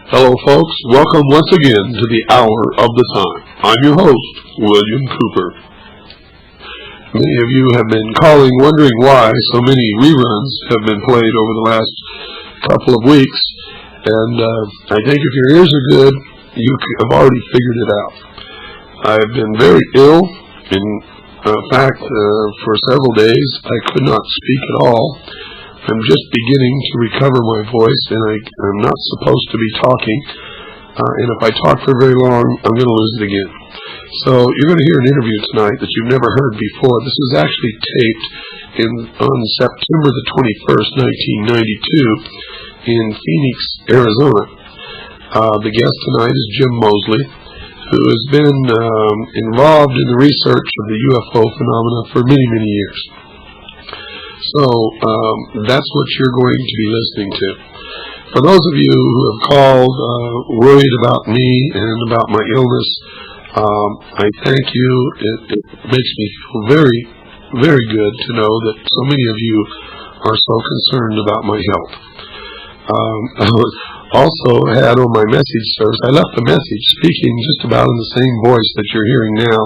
Hello, folks. Welcome once again to the Hour of the Time. I'm your host, William Cooper. Many of you have been calling wondering why so many reruns have been played over the last couple of weeks, and I think if your ears are good, you have already figured it out. I've been very ill. In fact, for several days, I could not speak at all. I'm just beginning to recover my voice, and I'm not supposed to be talking. And if I talk for very long, I'm going to lose it again. So you're going to hear an interview tonight that you've never heard before. This was actually taped on September the 21st, 1992, in Phoenix, Arizona. The guest tonight is Jim Mosley, who has been involved in the research of the UFO phenomena for many, many years. So that's what you're going to be listening to. For those of you who have called worried about me and about my illness, I thank you. It makes me feel very, very good to know that so many of you are so concerned about my health. I also had on my message service, I left a message speaking just about in the same voice that you're hearing now,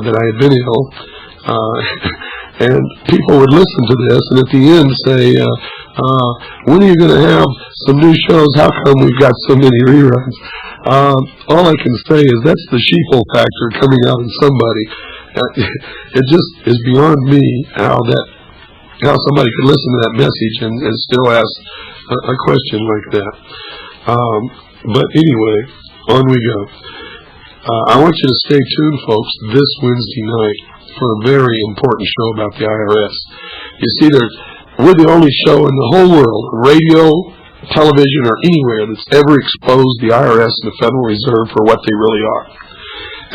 that I had been ill. And people would listen to this and at the end say, when are you going to have some new shows? How come we've got so many reruns? All I can say is that's the sheeple factor coming out in somebody. It just is beyond me how somebody could listen to that message and still ask a question like that. But anyway, on we go. I want you to stay tuned, folks, this Wednesday night for a very important show about the IRS. You see, we're the only show in the whole world, radio, television, or anywhere that's ever exposed the IRS and the Federal Reserve for what they really are.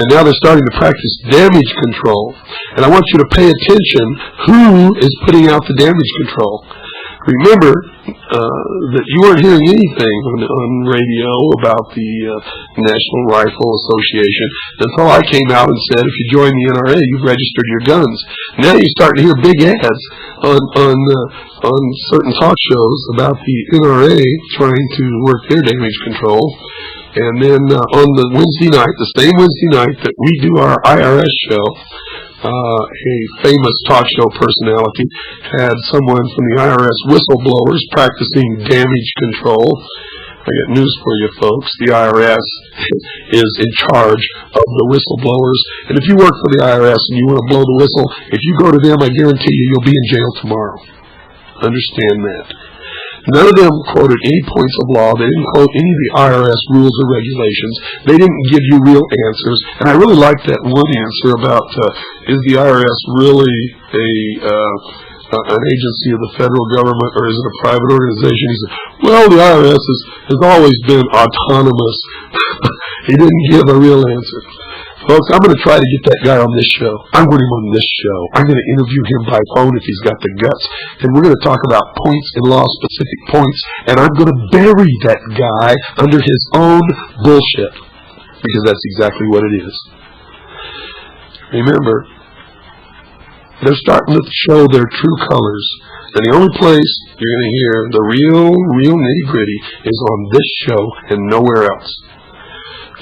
And now they're starting to practice damage control. And I want you to pay attention who is putting out the damage control. Remember that you weren't hearing anything on radio about the National Rifle Association until I came out and said, if you join the NRA, you've registered your guns. Now you're starting to hear big ads on certain talk shows about the NRA trying to work their damage control. And then on the Wednesday night, the same Wednesday night that we do our IRS show, a famous talk show personality had someone from the IRS whistleblowers practicing damage control. I got news for you, folks. The IRS is in charge of the whistleblowers. And if you work for the IRS and you want to blow the whistle, if you go to them, I guarantee you'll be in jail tomorrow. Understand that. None of them quoted any points of law. They didn't quote any of the IRS rules or regulations. They didn't give you real answers. And I really like that one answer about, is the IRS really an agency of the federal government or is it a private organization? He said, well, the IRS has always been autonomous. He didn't give a real answer. Folks, I'm going to try to get that guy on this show. I'm going to him on this show. I'm going to interview him by phone if he's got the guts. And we're going to talk about points in law, specific points. And I'm going to bury that guy under his own bullshit. Because that's exactly what it is. Remember, they're starting to show their true colors. And the only place you're going to hear the real nitty-gritty is on this show and nowhere else.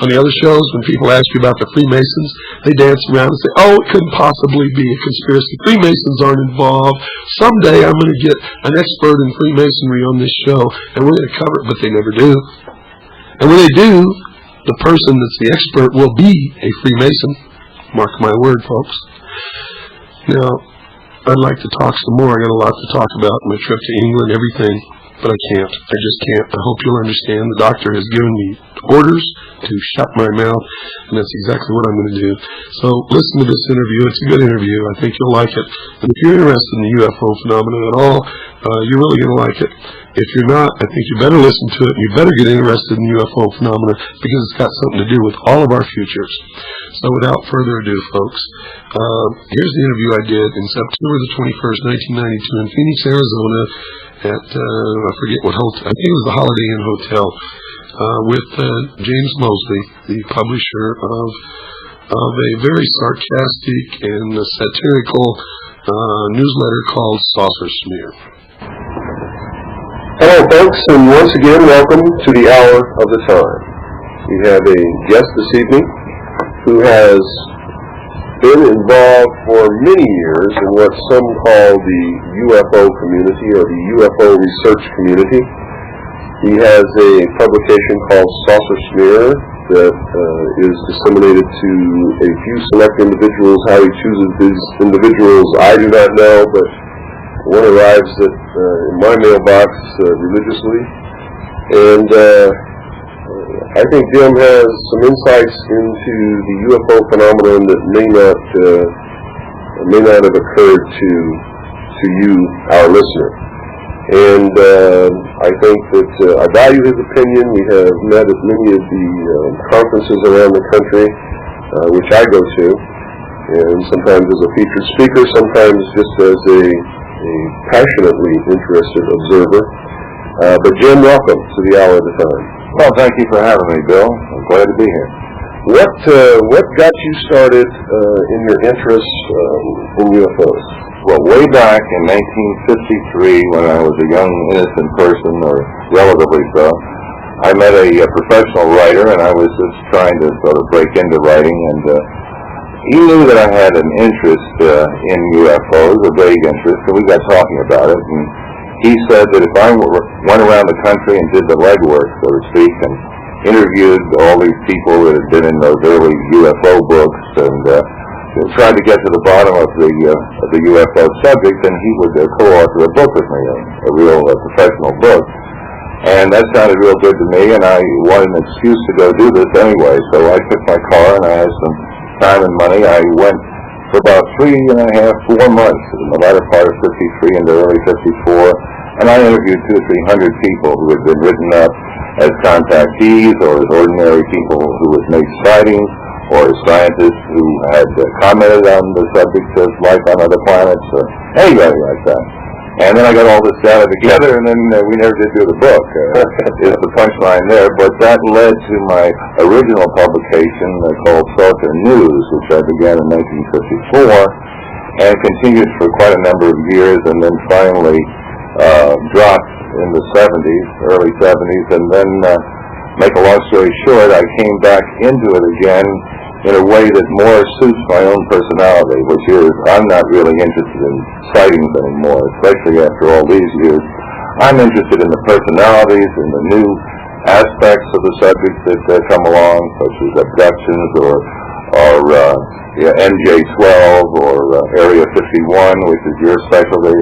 On the other shows, when people ask you about the Freemasons, they dance around and say, oh, it couldn't possibly be a conspiracy. Freemasons aren't involved. Someday I'm going to get an expert in Freemasonry on this show, and we're going to cover it, but they never do. And when they do, the person that's the expert will be a Freemason. Mark my word, folks. Now, I'd like to talk some more. I got a lot to talk about, my trip to England, everything, but I can't. I just can't. I hope you'll understand. The doctor has given me orders to shut my mouth, and that's exactly what I'm going to do. So listen to this interview. It's a good interview. I think you'll like it. And if you're interested in the UFO phenomenon at all, you're really going to like it. If you're not, I think you better listen to it, and you better get interested in the UFO phenomena because it's got something to do with all of our futures. So without further ado, folks, here's the interview I did in September the 21st, 1992 in Phoenix, Arizona at, I forget what hotel, I think it was the Holiday Inn Hotel, with James Mosley, the publisher of of a very sarcastic and satirical newsletter called Saucer Smear. Hello, folks, and once again, welcome to the Hour of the Time. We have a guest this evening who has been involved for many years in what some call the UFO community or the UFO research community. He has a publication called Saucer Smear that is disseminated to a few select individuals. How he chooses these individuals, I do not know, but one arrives in my mailbox religiously. And I think Jim has some insights into the UFO phenomenon that may not have occurred to you, our listener. And I think that I value his opinion. We have met at many of the conferences around the country, which I go to, and sometimes as a featured speaker, sometimes just as a passionately interested observer. But Jim, welcome to the Hour of the Time. Well, thank you for having me, Bill. I'm glad to be here. What got you started in your interest in UFOs? Well, way back in 1953, when I was a young, innocent person, or relatively so, I met a professional writer, and I was just trying to sort of break into writing, and he knew that I had an interest in UFOs, a vague interest, and we got talking about it, and he said that if I went around the country and did the legwork, so to speak, and interviewed all these people that had been in those early UFO books and tried to get to the bottom of the UFO subject, then he would co-author a book with me, a real professional book. And that sounded real good to me, and I wanted an excuse to go do this anyway. So I took my car, and I had some time and money. I went for about 3.5, 4 months in the latter part of 53 into early 54, and I interviewed 200 to 300 people who had been written up as contactees or as ordinary people who had made sightings, or as scientists who had commented on the subject of life on other planets, or anybody like that. And then I got all this data together, and then we never did do the book, is the punchline there. But that led to my original publication called Saucer News, which I began in 1954, and continued for quite a number of years, and then finally dropped in the 70s, early 70s, and then, make a long story short, I came back into it again in a way that more suits my own personality, which is I'm not really interested in sightings anymore, especially after all these years. I'm interested in the personalities and the new aspects of the subjects that come along, such as abductions or MJ-12 or Area 51, which is your specialty.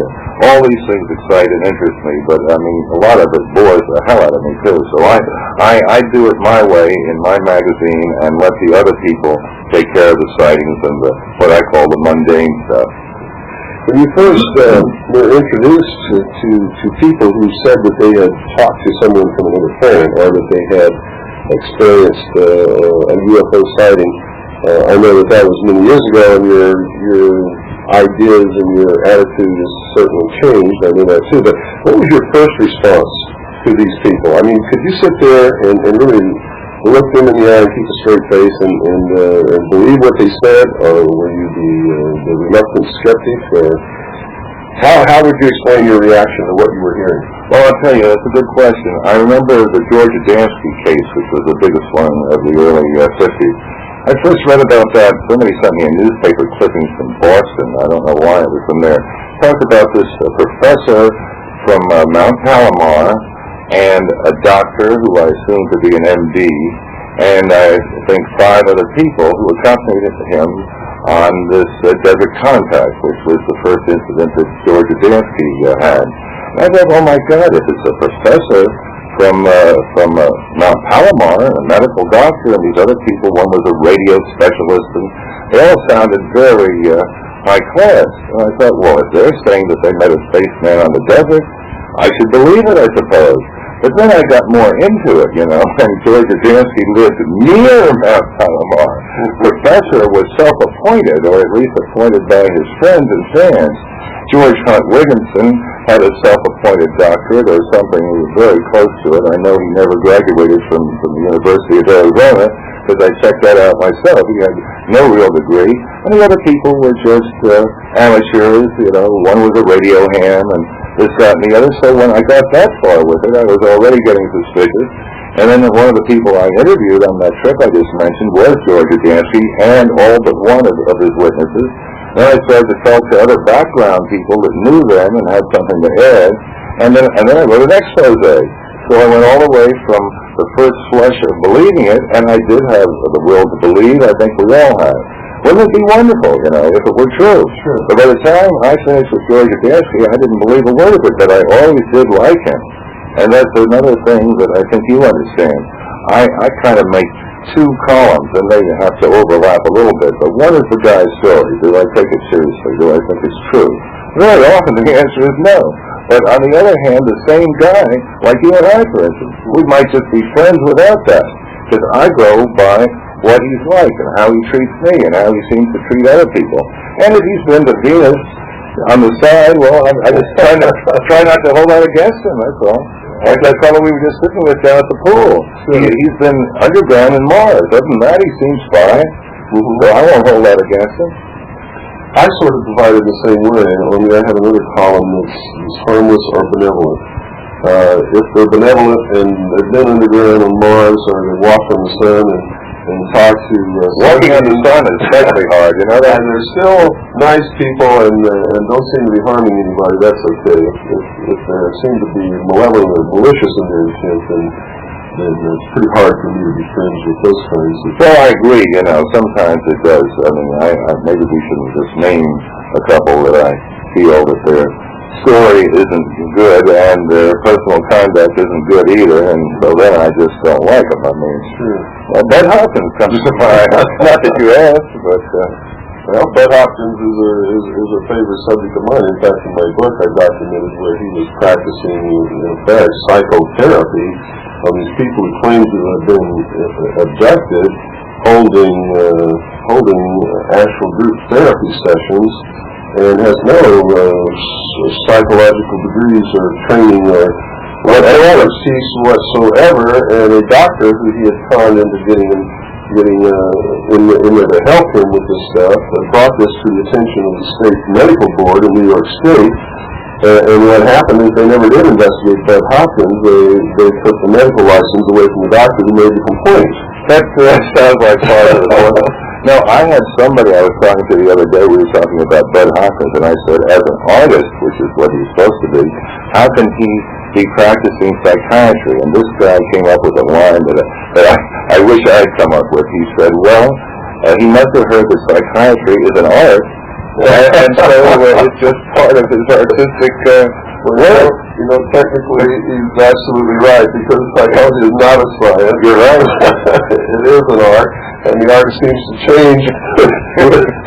All these things excite and interest me, but I mean, a lot of it bores the hell out of me too. So I do it my way in my magazine and let the other people take care of the sightings and what I call the mundane stuff. When you first were introduced to people who said that they had talked to someone from another planet or that they had experienced a UFO sighting, I know that was many years ago, and your ideas and your attitude has certainly changed. I know that too. But what was your first response to these people? I mean, could you sit there and really look them in the eye and keep a straight face and believe what they said, or were you the reluctant skeptic? Or how would you explain your reaction to what you were hearing? Well, I'll tell you, that's a good question. I remember the George Adamski case, which was the biggest one of the early 50s. I first read about that. Somebody sent me a newspaper clipping from Boston. I don't know why it was from there. Talked about this professor from Mount Palomar and a doctor who I assume to be an MD, and I think 5 other people who accompanied him on this desert contact, which was the first incident that George Adamski had. And I thought, oh my God, if it's a professor from Mount Palomar, and a medical doctor, and these other people, one was a radio specialist, and they all sounded very high class. And I thought, well, if they're saying that they met a spaceman on the desert, I should believe it, I suppose. But then I got more into it, and George Adamski lived near Mount Palomar. The professor was self-appointed, or at least appointed by his friends and fans. George Hunt Wigginson had a self-appointed doctorate or something very close to it. I know he never graduated from the University of Arizona, because I checked that out myself. He had no real degree, and the other people were just amateurs. One was a radio ham, and this, that, and the other. So when I got that far with it, I was already getting suspicious. And then one of the people I interviewed on that trip I just mentioned was George Adamski and all but one of his witnesses. Then I started to talk to other background people that knew them and had something to add. And then I wrote an expose. So I went all the way from the first flush of believing it, and I did have the will to believe. I think we all have. Wouldn't it be wonderful, if it were true? Sure. But by the time I finished with George Adamski, I didn't believe a word of it, but I always did like him. And that's another thing that I think you understand. I kind of make two columns, and they have to overlap a little bit. But one is the guy's story. Do I take it seriously? Do I think it's true? Very often the answer is no. But on the other hand, the same guy, like you and I, for instance, we might just be friends without that. Because I go by what he's like and how he treats me and how he seems to treat other people. And if he's been to Venus on the side, well, I just try not to hold that against him, that's all. Like that fellow we were just sitting with down at the pool. He's been underground in Mars. Other than that, he seems fine. So I won't hold that against him. I sort of divide it the same way, only I have another column that's harmless or benevolent. If they're benevolent and they've been underground on Mars or they walk on the sun and talk to... Walking on the sun is especially hard, you know that? And they're still nice people and don't seem to be harming anybody, that's okay. If they seem to be malevolent or malicious in their intent, then it's pretty hard for me to be friends with those kinds of... Well, I agree, sometimes it does. I mean, maybe we shouldn't just name a couple that I feel that their story isn't good and their personal conduct isn't good either, and so then I just don't like them. I mean, Sure. Bud Hopkins comes to mind. Not that you asked, but... Well, Bud Hopkins is a favorite subject of mine. In fact, in my book, I documented where he was practicing, in fact, psychotherapy on these people who claimed to have been abducted, holding actual group therapy sessions, and has no psychological degrees or training or whatever expertise whatsoever. And a doctor who he had conned into getting in there to help him with this stuff brought this to the attention of the state medical board in New York State. And what happened is they never did investigate Bud Hopkins. They took the medical license away from the doctor who made the complaint. That sounds like part of the... No, I had somebody I was talking to the other day, we were talking about Bud Hopkins, and I said, as an artist, which is what he's supposed to be, how can he be practicing psychiatry? And this guy came up with a line that I wish I'd come up with. He said, well, he must have heard that psychiatry is an art, and so it's just part of his artistic work. Technically, he's absolutely right, because psychology is not a science. You're right. It is an art, and the artist seems to change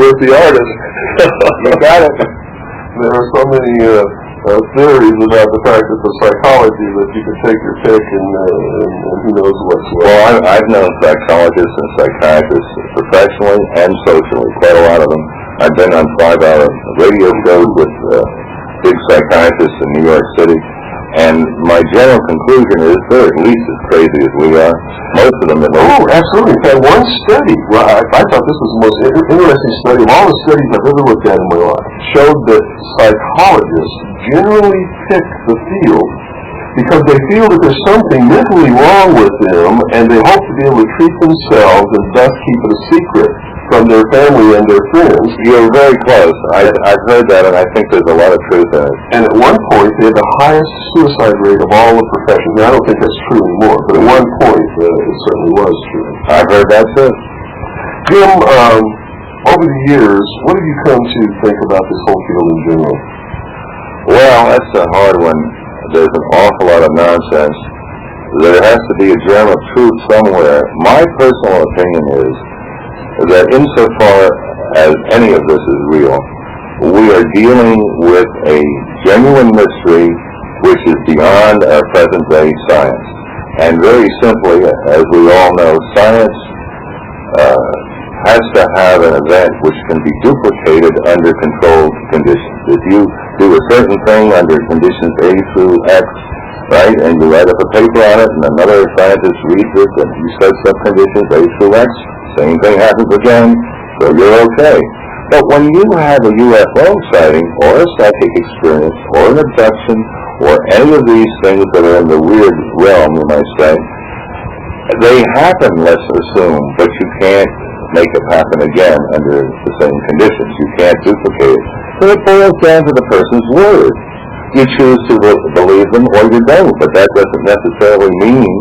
with the artist. You got it. There are so many theories about the practice of psychology that you can take your pick, and who knows what's what. Well, I've known psychologists and psychiatrists professionally and socially, quite a lot of them. I've been on 5-hour radio shows with big psychiatrists in New York City, and my general conclusion is they're at least as crazy as we are. Most of them at least. Oh, absolutely. In fact, one study, well, I thought this was the most interesting study of all the studies I've ever looked at in my life, showed that psychologists generally pick the field because they feel that there's something mentally wrong with them, and they hope to be able to treat themselves and thus keep it a secret from their family and their friends. You're very close. I've heard that, and I think there's a lot of truth in it. And at one point, they had the highest suicide rate of all the professions. Now, I don't think that's true anymore, but at one point, it certainly was true. I've heard that too. Jim, over the years, what have you come to think about this whole field in general? Well, that's a hard one. There's an awful lot of nonsense. There has to be a germ of truth somewhere. My personal opinion is that insofar as any of this is real, we are dealing with a genuine mystery which is beyond our present-day science. And very simply, as we all know, science has to have an event which can be duplicated under controlled conditions. If you do a certain thing under conditions A through X, right? And you write up a paper on it, and another scientist reads it, and he says some conditions A through X, same thing happens again, so you're okay. But when you have a UFO sighting, or a psychic experience, or an abduction, or any of these things that are in the weird realm, you might say, they happen, let's assume, but you can't make it happen again under the same conditions. You can't duplicate it. So it boils down to the person's word. You choose to believe them or you don't, but that doesn't necessarily mean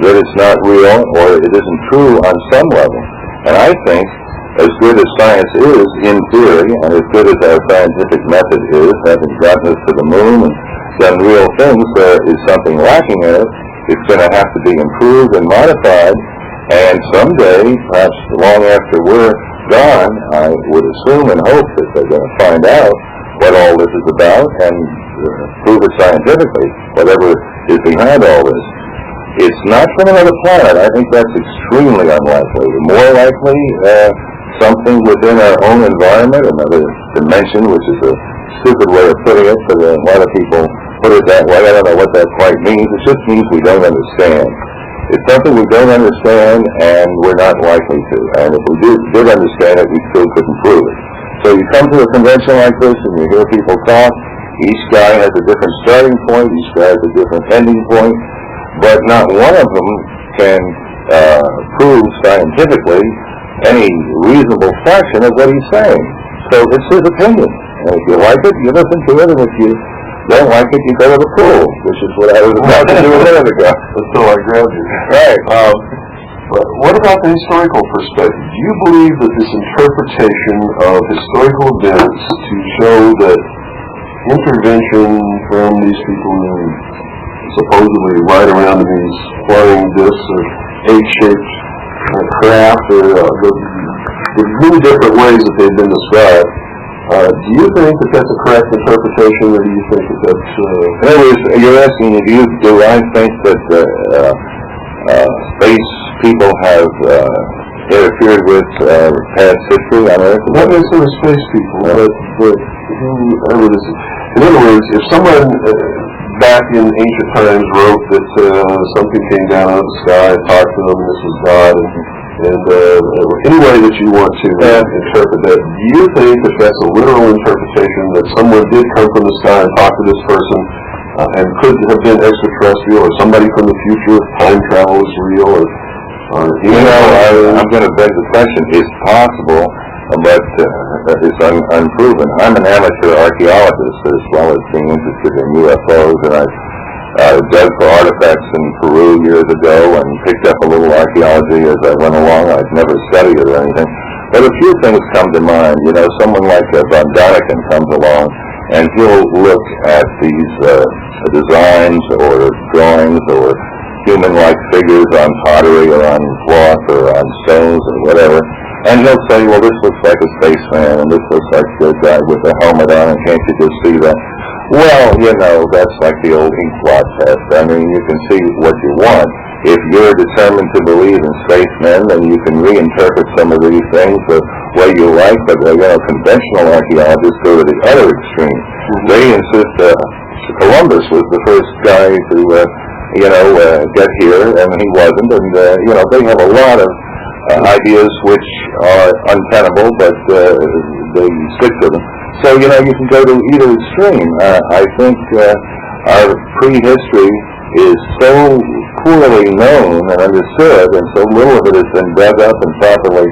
that it's not real or it isn't true on some level. And I think as good as science is, in theory, and as good as our scientific method is, having gotten us to the moon and done real things, there is something lacking in it. It's going to have to be improved and modified, and someday, perhaps long after we're gone, I would assume and hope that they're going to find out what all this is about and prove it scientifically, whatever is behind all this. It's not from another planet. I think that's extremely unlikely. More likely, something within our own environment, another dimension, which is a stupid way of putting it, but a lot of people put it that way. I don't know what that quite means. It just means we don't understand. It's something we don't understand, and we're not likely to. And if we did understand it, we still couldn't prove it. So you come to a convention like this, and you hear people talk. Each guy has a different starting point. Each guy has a different ending point. But not one of them can prove scientifically any reasonable fraction of what he's saying. So it's his opinion. And if you like it, you listen to it, and if you don't like it, you go to the pool, which is what I was about to do a minute ago. Until I grabbed you. Right. But what about the historical perspective? Do you believe that this interpretation of historical events to show that intervention from these people who supposedly ride around in these flying discs or egg-shaped craft, or the many different ways that they've been described, do you think that that's a correct interpretation, or do you think that that's... In other words, you're asking, do I think that space people have interfered with past history on Earth? Not necessarily space people, but whoever this is. In other words, if someone back in ancient times wrote that something came down out of the sky and talked to them, and this was God, and any way that you want to interpret that, do you think that that's a literal interpretation, that someone did come from the sky and talk to this person, and could have been extraterrestrial, or somebody from the future, if time travel is real, or I'm going to beg the question. It's possible, but it's unproven. I'm an amateur archaeologist as well as being interested in UFOs, and I dug for artifacts in Peru years ago and picked up a little archaeology as I went along. I'd never studied it or anything. But a few things come to mind. You know, someone like Von Daniken comes along, and he'll look at these designs or drawings or human-like figures on pottery or on cloth or on stones or whatever, and he'll say, well, this looks like a spaceman, and this looks like a guy with a helmet on, and can't you just see that? Well, you know, that's like the old ink blot test. I mean, you can see what you want. If you're determined to believe in spacemen, then you can reinterpret some of these things the way you like, but, conventional archaeologists go to the other extreme. They insist Columbus was the first guy to, get here, and he wasn't, and, they have a lot of ideas which are untenable, but they stick to them. So, you can go to either extreme. I think our prehistory is so poorly known and understood, and so little of it has been dug up and properly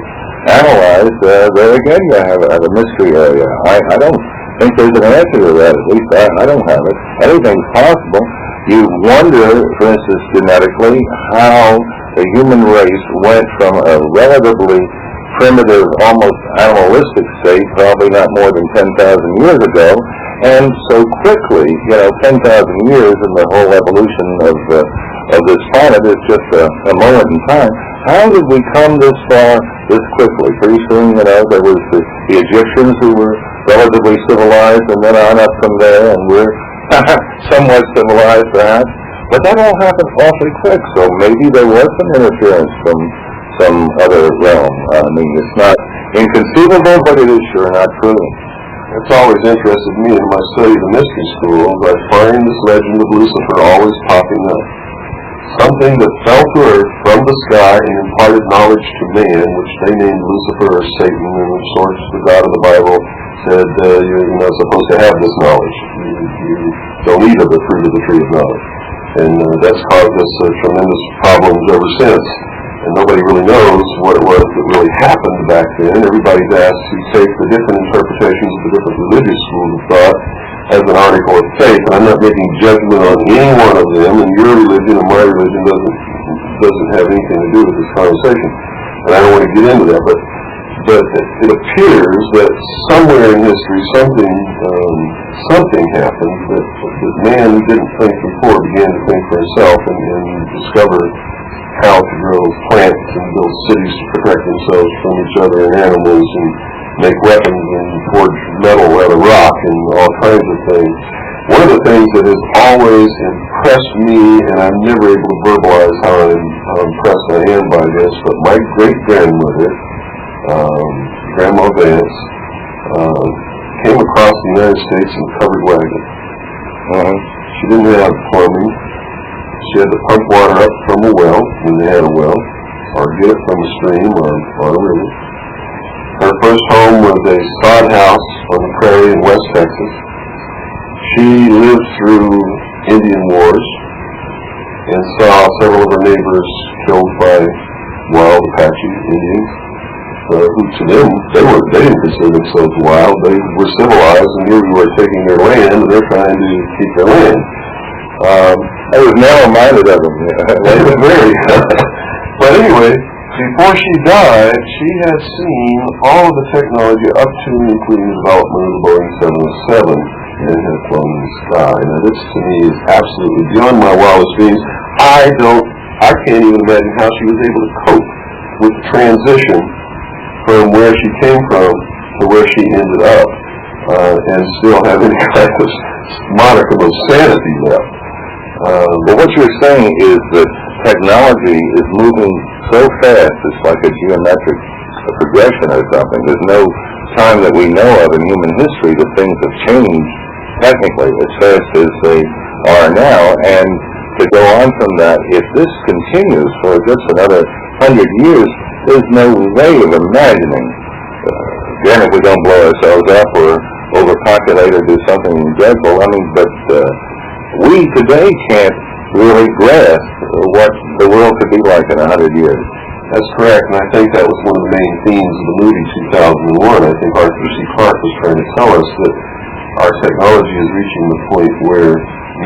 analyzed, there again you have a mystery area. I don't think there's an answer to that. At least I don't have it. Anything's possible. You wonder, for instance, genetically, how the human race went from a relatively primitive, almost animalistic state, probably not more than 10,000 years ago, and so quickly, 10,000 years in the whole evolution of this planet is just a moment in time. How did we come this far this quickly? Pretty soon, there was the Egyptians who were relatively civilized, and then on up from there, and we're somewhat civilized perhaps, but that all happened awfully quick, so maybe there was some interference from some other realm. I mean, it's not inconceivable, but it is sure not proven. It's always interested me in my study of the mystery schools. I find this legend of Lucifer always popping up. Something that fell to earth from the sky and imparted knowledge to man, which they named Lucifer or Satan, and of sorts the God of the Bible said, you're not supposed to have this knowledge. You don't eat of the fruit of the tree of knowledge. And that's caused us tremendous problems ever since. And nobody really knows what it was that really happened back then. Everybody's asked to take the different interpretations of the different religious schools of thought as an article of faith. And I'm not making judgment on any one of them, and your religion and my religion doesn't have anything to do with this conversation. And I don't want to get into that, but it appears that somewhere in history something happened that man who didn't think before began to think for himself and discovered how to grow plants and build cities to protect themselves from each other and animals and make weapons and forge metal out of rock and all kinds of things. One of the things that has always impressed me, and I'm never able to verbalize how impressed I am by this, but my great-grandmother, Grandma Vance, came across the United States in a covered wagon. She didn't have plumbing. She had to pump water up from a well, when they had a well, or get it from a stream or a river. Her first home was a sod house on the prairie in West Texas. She lived through Indian wars and saw several of her neighbors killed by wild Apache Indians. Who to them, they didn't consider themselves wild. They were civilized, and here we were taking their land, and they're trying to keep their land. I was narrow-minded of them. They were very. But anyway, before she died, she had seen all of the technology up to and including the development of the Boeing 707 and had flown in the sky. Now this to me is absolutely beyond my wildest dreams. I can't even imagine how she was able to cope with the transition from where she came from to where she ended up, and still have any kind of modicum of sanity left. But what you're saying is that technology is moving so fast, it's like a geometric progression or something. There's no time that we know of in human history that things have changed technically as fast as they are now. And to go on from that, if this continues for just another 100 years, there's no way of imagining, again, if we don't blow ourselves up or overpopulate or do something dreadful, but we today can't really grasp what the world could be like in 100 years. That's correct, and I think that was one of the main themes of the movie 2001. I think Arthur C. Clarke was trying to tell us that our technology is reaching the point where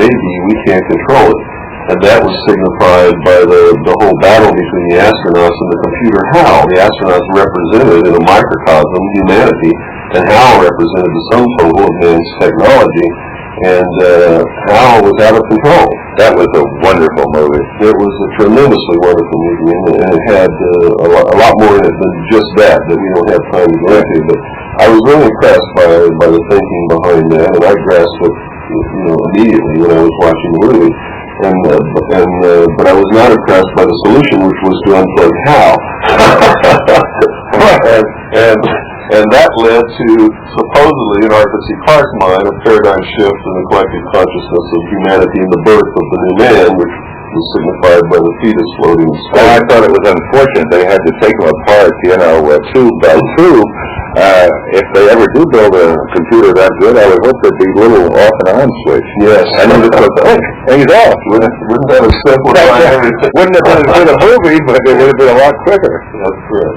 maybe we can't control it. And that was signified by the whole battle between the astronauts and the computer HAL. The astronauts represented in a microcosm humanity, and HAL represented the sum total of man's technology. And HAL was out of control. That was a wonderful movie. It was a tremendously wonderful movie, and it had a lot more in it than just that we don't have time to go into. But I was really impressed by the thinking behind that, and I grasped it, immediately when I was watching the movie. But I was not impressed by the solution, which was to unplug HAL. and that led to, supposedly, in Arthur C. Clarke's mind, a paradigm shift in the collective consciousness of humanity and the birth of the new man, which was signified by the fetus floating in space. Well, I thought it was unfortunate they had to take them apart, tube by tube. If they ever do build a computer that good, I would hope there'd be little off and on switch. Yes. And then just go, and he's off. Wouldn't that have simplified everything? Wouldn't have been as good a movie, but it would have been a lot quicker. That's correct.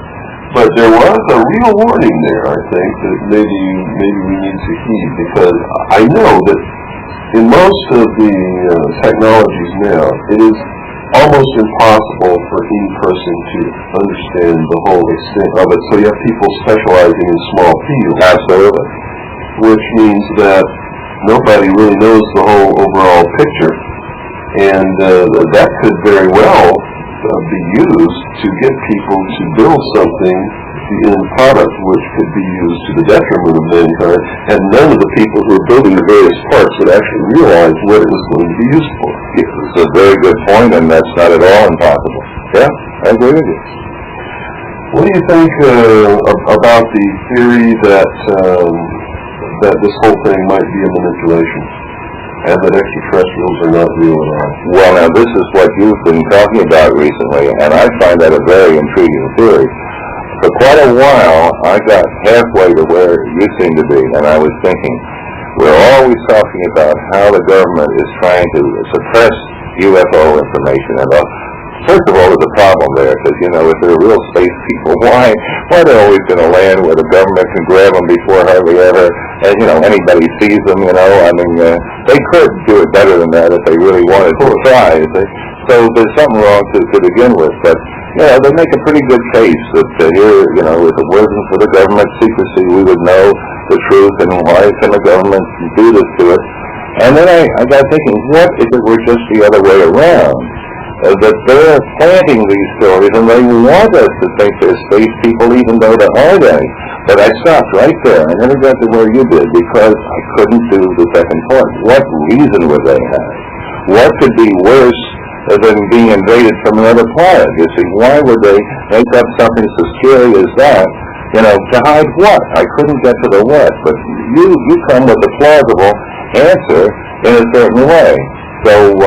But there was a real warning there, I think, that maybe we need to heed, because I know that in most of the technologies now, it is almost impossible for any person to understand the whole extent of it. So you have people specializing in small fields. Absolutely. Which means that nobody really knows the whole overall picture. And that could very well be used to get people to build something, the end product, which could be used to the detriment of mankind, and none of the people who are building the various parts would actually realize what it was going to be used for. It's a very good point, and that's not at all impossible. Yeah, I agree with you. What do you think about the theory that that this whole thing might be a manipulation, and that extraterrestrials are not real at all. Well, now, this is what you've been talking about recently, and I find that a very intriguing theory. For quite a while, I got halfway to where you seem to be, and I was thinking, we're always talking about how the government is trying to suppress UFO information. And first of all, there's a problem there, because, you know, if they're real space people, why they're always going to land where the government can grab them before hardly ever, and, you know, anybody sees them, you know? I mean, they could do it better than that if they really wanted to try. So there's something wrong to begin with. But, you know, they make a pretty good case that here, you know, if it wasn't for the government secrecy, we would know the truth, and why can the government do this to us? And then I got thinking, what if it were just the other way around? That they're planting these stories, and they want us to think they're space people, even though there aren't any. But I stopped right there. I never got to where you did, because I couldn't do the second part. What reason would they have? What could be worse than being invaded from another planet? You see, why would they make up something so scary as that? You know, to hide what? I couldn't get to the what. But you come with a plausible answer in a certain way. So,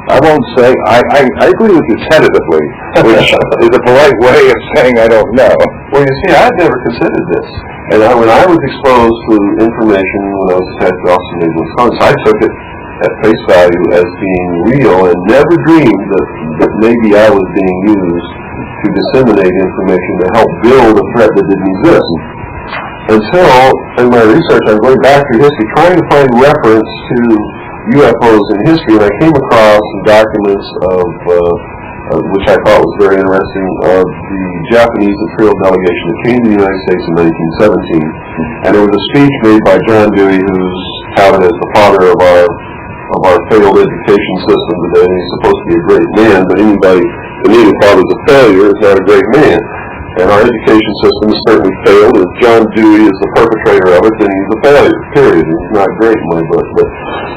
I won't say, I agree with you tentatively, which is a polite way of saying I don't know. Well, you see, I'd never considered this. And when I was exposed to information when I was attached to Austin, Wisconsin, I took it at face value as being real and never dreamed that maybe I was being used to disseminate information to help build a threat that didn't exist. Until, in my research, I'm going back through history, trying to find reference to UFOs in history, and I came across some documents of which I thought was very interesting, of the Japanese Imperial delegation that came to the United States in 1917. And there was a speech made by John Dewey, who's touted as the father of our failed education system today. He's supposed to be a great man, but anybody that knew his father's a failure is not a great man. And our education system has certainly failed. As John Dewey is the perpetrator of it, then he's a failure, period. He's not great in my book.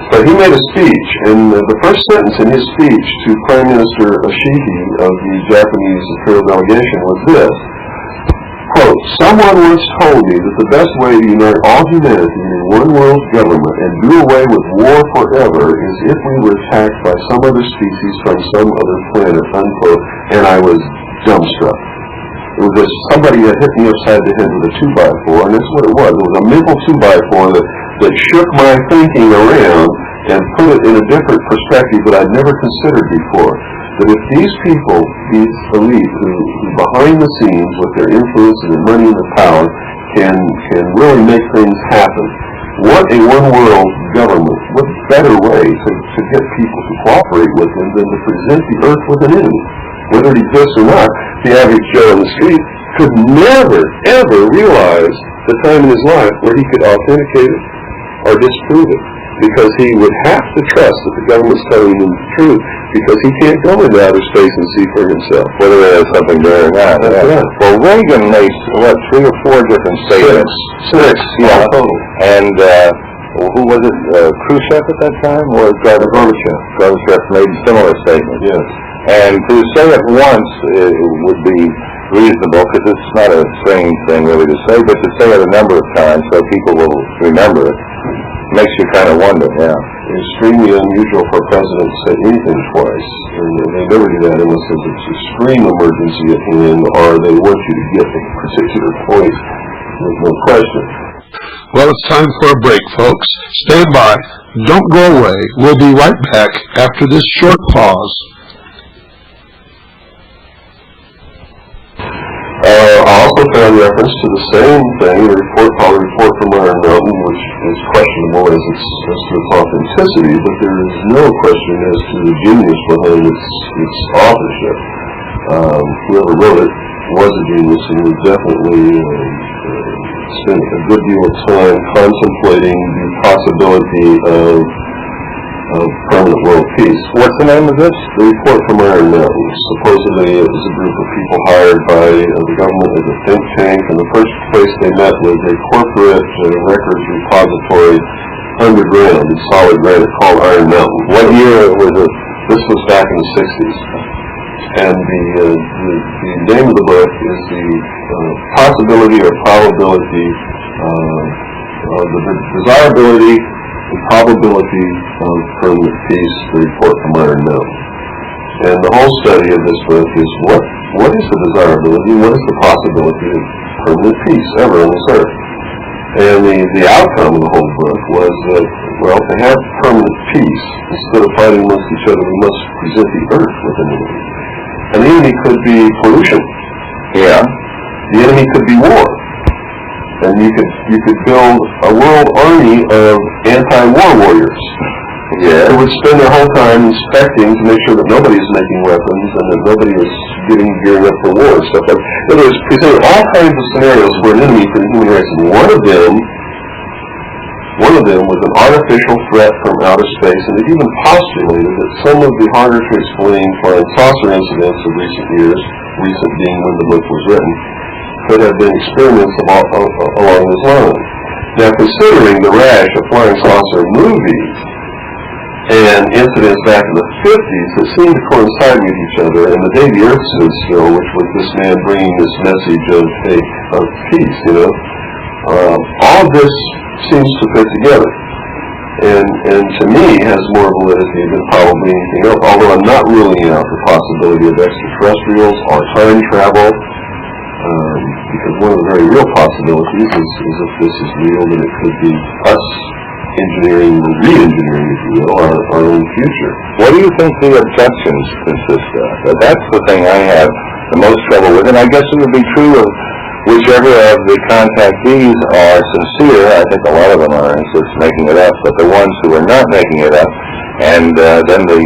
But he made a speech, and the first sentence in his speech to Prime Minister Ashihi of the Japanese Imperial delegation was this, quote, "Someone once told me that the best way to unite all humanity in one world government and do away with war forever is if we were attacked by some other species from some other planet," unquote, and I was dumbstruck. It was as somebody had hit me upside the head with a 2x4, and that's what it was. It was a mental 2x4 that shook my thinking around and put it in a different perspective that I'd never considered before. That if these people, these elite, who behind the scenes with their influence and their money and their power can really make things happen, what a one-world government, what better way to get people to cooperate with them than to present the earth with an enemy? Whether it exists or not, the average Joe on the street could never, ever realize the time in his life where he could authenticate it or disprove it, because he would have to trust that the government's telling him the truth, because he can't go into outer space and see for himself whether there's something there or not. Yeah. Well, Reagan made, 3 or 4 different statements. Six. Yeah. And who was it? Khrushchev at that time? Or Gorbachev? Gorbachev made similar statements. Yes. And to say it once would be reasonable, because it's not a strange thing really to say, but to say it a number of times so people will remember it makes you kind of wonder, yeah. It's extremely unusual for a president to say anything twice, and they never do that unless there's an extreme emergency at hand, or they want you to get a particular point with no question. Well, it's time for a break, folks. Stand by. Don't go away. We'll be right back after this short pause. I also found reference to the same thing, a report called a Report from Iron Mountain, which is questionable as to its authenticity, but there is no question as to the genius behind its authorship. Whoever wrote it was a genius, and was definitely spent a good deal of time contemplating the possibility of permanent world peace. What's the name of this? The Report from Iron Mountain. Supposedly it was a group of people hired by the government as a think tank, and the first place they met was a corporate records repository underground in solid granite called Iron Mountain. What year was it? This was back in the 60s. And the name of the book is the Possibility or Probability the desirability and probability of permanent peace, the report from Iron Mountain. And the whole study of this book is what is the desirability, what is the possibility of permanent peace ever on this earth? And the outcome of the whole book was that, well, to have permanent peace, instead of fighting amongst each other, we must present the earth with an enemy. And the enemy could be pollution. Yeah. The enemy could be war. And you could build a world army of anti-war warriors. Yeah. Who would spend their whole time inspecting to make sure that nobody's making weapons and that nobody is gearing up for war and stuff like that. It was presented all kinds of scenarios for an enemy for the human race, and one of them was an artificial threat from outer space, and it even postulated that some of the harder to explain flying saucer incidents of recent years, recent being when the book was written, could have been experiments along those lines. Now, considering the rash of flying saucer movies and incidents back in the 50s that seemed to coincide with each other, and the day the Earth stood still, which was this man bringing this message of peace, all of this seems to fit together. And to me has more validity than probably anything else, although I'm not ruling out the possibility of extraterrestrials or time travel, because one of the very real possibilities is if this is real, then it could be us engineering, re-engineering, if you will, our own future. What do you think the objections consist of? That's the thing I have the most trouble with, and I guess it would be true of whichever of the contactees are sincere. I think a lot of them are just making it up, but the ones who are not making it up, and then the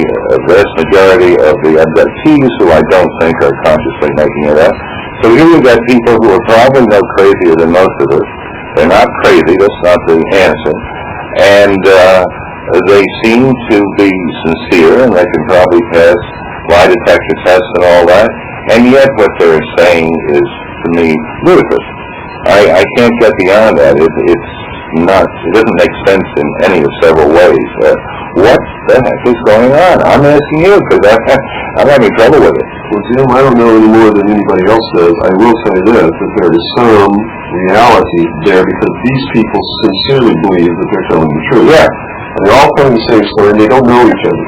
vast majority of the abductees who I don't think are consciously making it up. So here you've got people who are probably no crazier than most of us. They're not crazy, that's not the answer. And they seem to be sincere, and they can probably pass lie detector tests and all that. And yet what they're saying is, to me, ludicrous. I can't get beyond that. It doesn't make sense in any of several ways. What the heck is going on? I'm asking you, because I'm having trouble with it. Well, Jim, I don't know any more than anybody else does. I will say this, that there is some reality there, because these people sincerely believe that they're telling the truth. Yeah. And they're all telling the same story, and they don't know each other.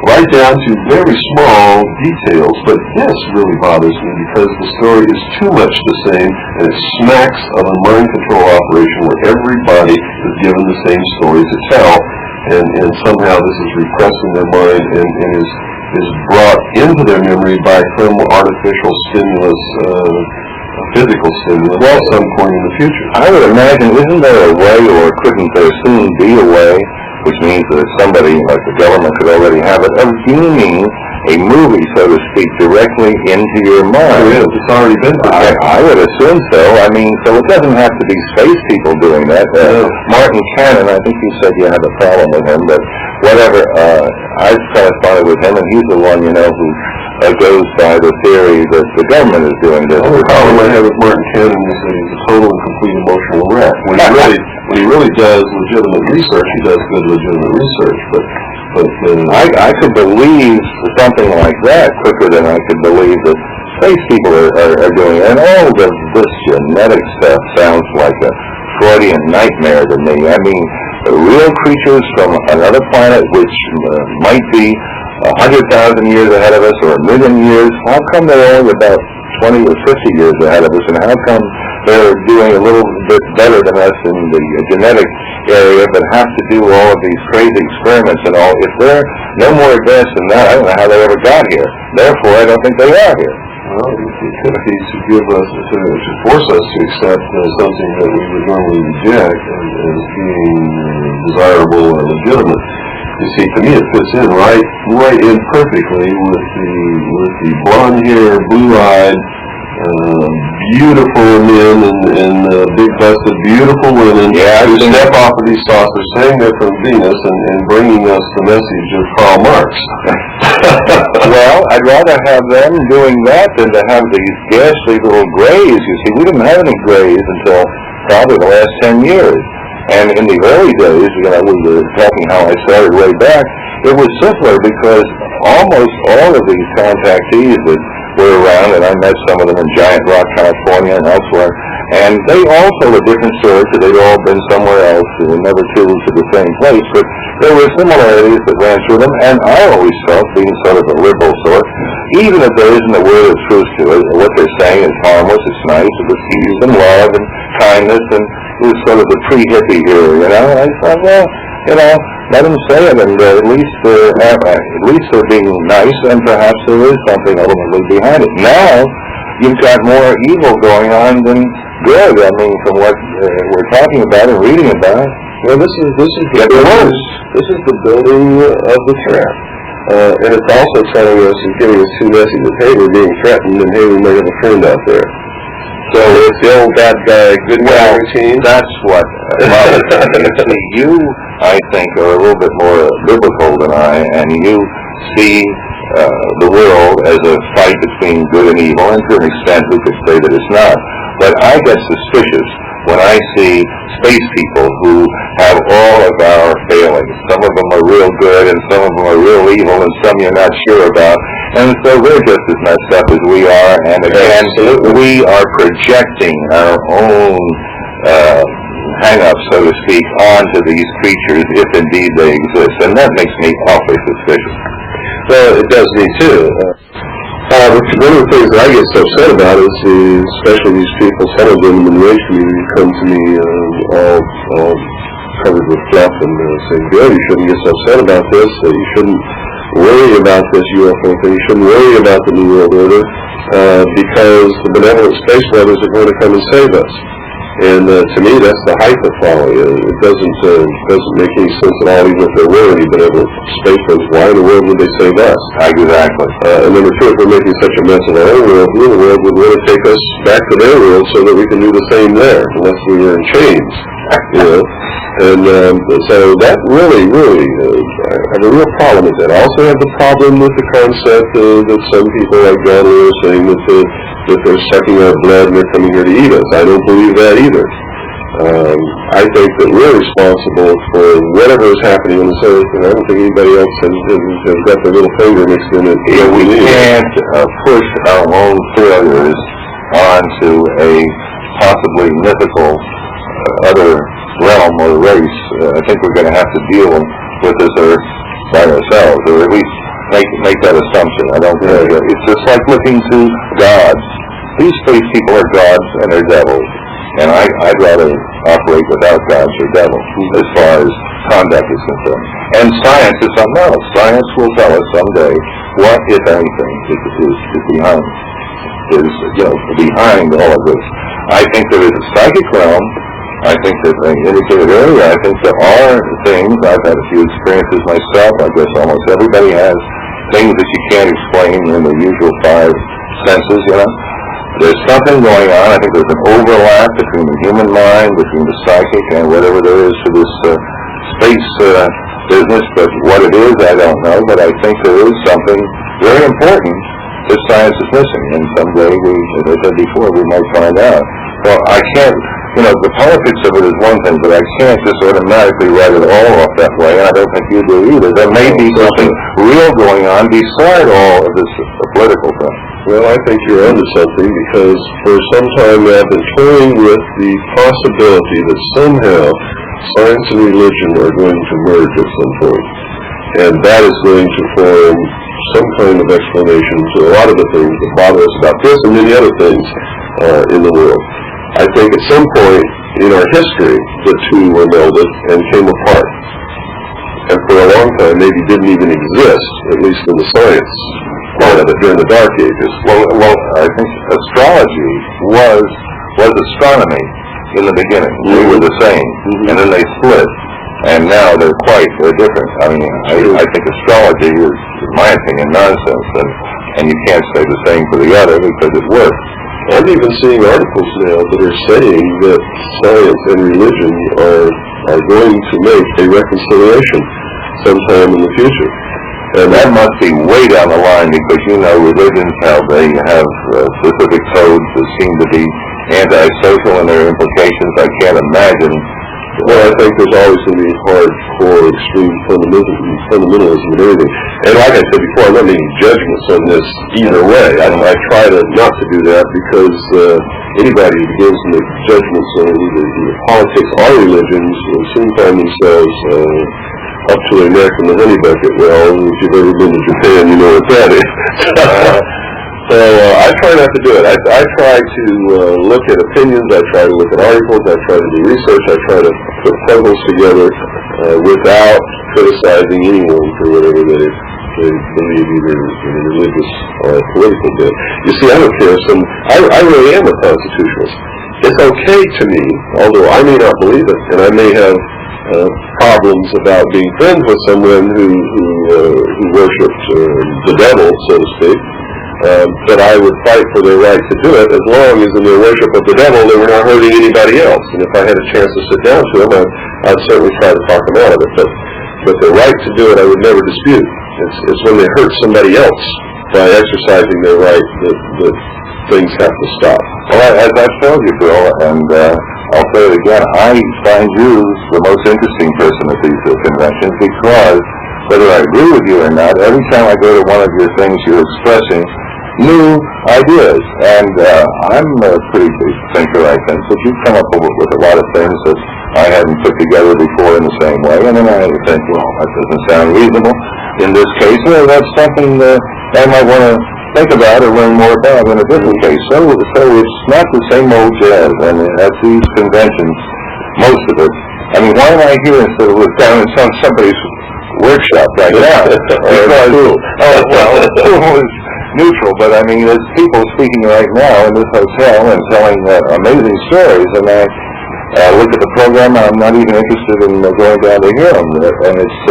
Right down to very small details, but this really bothers me because the story is too much the same, and it smacks of a mind control operation where everybody is given the same story to tell, and somehow this is repressed in their mind and is brought into their memory by some artificial stimulus, physical stimulus, at some point in the future. I would imagine, isn't there a way, or couldn't there soon be a way, which means that somebody like the government could already have it, of beaming a movie, so to speak, directly into your mind? Oh, yeah, it's already been done. I would assume so. I mean, so it doesn't have to be space people doing that. Martin Cannon, I think you said you had a problem with him, but whatever, I've corresponded with him, and he's the one, who goes by the theory that the government is doing this. The only problem I have with Martin Cannon is that he's a total and complete emotional wreck. When he really does legitimate research, he does good legitimate research, but I could believe something like that quicker than I could believe that space people are doing it. And all of this genetic stuff sounds like a Freudian nightmare to me. I mean, real creatures from another planet, which might be 100,000 years ahead of us or 1,000,000 years, how come they're only about 20 or 50 years ahead of us, and how come they're doing a little bit better than us in the genetic area, but have to do all of these crazy experiments and all? If they're no more advanced than that, I don't know how they ever got here. Therefore, I don't think they are here. Well, it could be to give us, to force us to accept something that we would normally reject as being desirable or legitimate. You see, to me, it fits in right in perfectly with the blonde hair, blue-eyed, beautiful men and big-busted, beautiful women who step off of these saucers, saying they're from Venus and bringing us the message of Karl Marx. Well, I'd rather have them doing that than to have these ghastly little grays. You see, we didn't have any grays until probably the last 10 years. And in the early days, we were talking how I started way back, it was simpler because almost all of these contactees that were around, and I met some of them in Giant Rock, California and elsewhere, And they all told a different story, because they'd all been somewhere else and never to the same place. But there were similarities that ran through them, and I always felt, being sort of a liberal sort, even if there isn't a word of truth to it, what they're saying is harmless, it's nice, it was peace and love and kindness, and it was sort of the pre-hippie here, you know. And I thought, well, you know, let them say it, and at least they're being nice, and perhaps there is something ultimately behind it. Now, you've got more evil going on than good. I mean, from what we're talking about and reading about. Well, this is the building of the trap, and it's also telling us and giving us two messages: hey, we're being threatened, and hey, we might have a friend out there. So it's the old bad guy, good guy routine. That's what. You, I think, are a little bit more biblical than I, and you see the world as a fight between good and evil, and to an extent we could say that it's not. But I get suspicious when I see space people who have all of our failings. Some of them are real good, and some of them are real evil, and some you're not sure about. And so they're just as messed up as we are, and again, we are projecting our own hang-ups, so to speak, onto these creatures, if indeed they exist. And that makes me awfully suspicious. Well, it does me too. One of the things that I get so upset about is, especially these people, some of them in the race community, come to me all covered with fluff and saying, Bill, you shouldn't get so upset about this, you shouldn't worry about this UFO thing, you shouldn't worry about the New World Order, because the benevolent space brothers are going to come and save us. And to me, that's the height of folly. It doesn't make any sense at all, even if there were any benevolent space brothers. Why in the world would they save us? Exactly. And number two, if we're making such a mess of our own world, the world would want to take us back to their world so that we can do the same there, unless we were in chains. You know? And so that really, I have a real problem with that. I also have the problem with the concept that some people like John Lewis saying that they're sucking our blood and they're coming here to eat us. I don't believe that either. I think that we're responsible for whatever is happening on this earth, and I don't think anybody else has got their little finger mixed in it. Yeah, we can't push our own failures onto a possibly mythical other realm or race. I think we're going to have to deal with this earth by ourselves, or at least make that assumption. I don't think it's just like looking to gods. These space people are gods and they're devils, and I'd rather operate without gods or devils as far as conduct is concerned. And science is something else. Science will tell us someday what, if anything, is behind all of this. I think there is a psychic realm. I think that, I indicated earlier, I think there are things, I've had a few experiences myself, I guess almost everybody has things that you can't explain in the usual five senses, you know. There's something going on. I think there's an overlap between the human mind, between the psychic, and whatever there is to this space business, but what it is, I don't know, but I think there is something very important that science is missing, and someday, as I said before, we might find out. Well, I can't, the politics of it is one thing, but I can't just automatically write it all off that way, and I don't think you do either. There may be something real going on beside all of this political thing. Well, I think you're onto something, because for some time I've been toying with the possibility that somehow science and religion are going to merge at some point. And that is going to form some kind of explanation to a lot of the things that bother us about this and many other things in the world. I think at some point in our history, the two were melded and came apart. And for a long time, maybe didn't even exist, at least in the science part of it during the Dark Ages. Well, I think astrology was astronomy in the beginning. They were the same, and then they split, and now they're different. I mean, I think astrology is, in my opinion, nonsense, and you can't say the same for the other because it works. I'm even seeing articles now that are saying that science and religion are going to make a reconciliation sometime in the future. And that must be way down the line, because religions, how they have specific codes that seem to be antisocial in their implications. I can't imagine Well, I think there's always going to be hardcore extreme fundamentalism in everything. And like I said before, I'm not making judgments on this either way. I try to not to do that because anybody who begins to make judgments on either politics or religions will soon find themselves up to their neck in the honey bucket. Well, if you've ever been to Japan, you know what that is. So I try not to do it. I try to look at opinions. I try to look at articles. I try to do research. I try to put puzzles together without criticizing anyone for whatever they believe, either in a religious or political bit. You see, I don't care if I really am a constitutionalist. It's okay to me, although I may not believe it, and I may have problems about being friends with someone who worships the devil, so to speak. But I would fight for their right to do it as long as in their worship of the devil they were not hurting anybody else. And if I had a chance to sit down to them, I'd certainly try to talk them out of it. But their right to do it I would never dispute. It's when they hurt somebody else by exercising their right that things have to stop. Well, as I've told you, Bill, and I'll say it again, I find you the most interesting person at these conventions because whether I agree with you or not, every time I go to one of your things you're expressing new ideas, and I'm a pretty big thinker, I think, but you've come up with a lot of things that I hadn't put together before in the same way, and then I think, well, that doesn't sound reasonable in this case. Well, that's something I might want to think about or learn more about in a different case. So it's not the same old jazz, and at these conventions, most of it, I mean, why am I here instead of down in somebody's workshop right now? Well, it's neutral, but I mean, there's people speaking right now in this hotel and telling amazing stories, and I look at the program, I'm not even interested in going down to hear them, and it's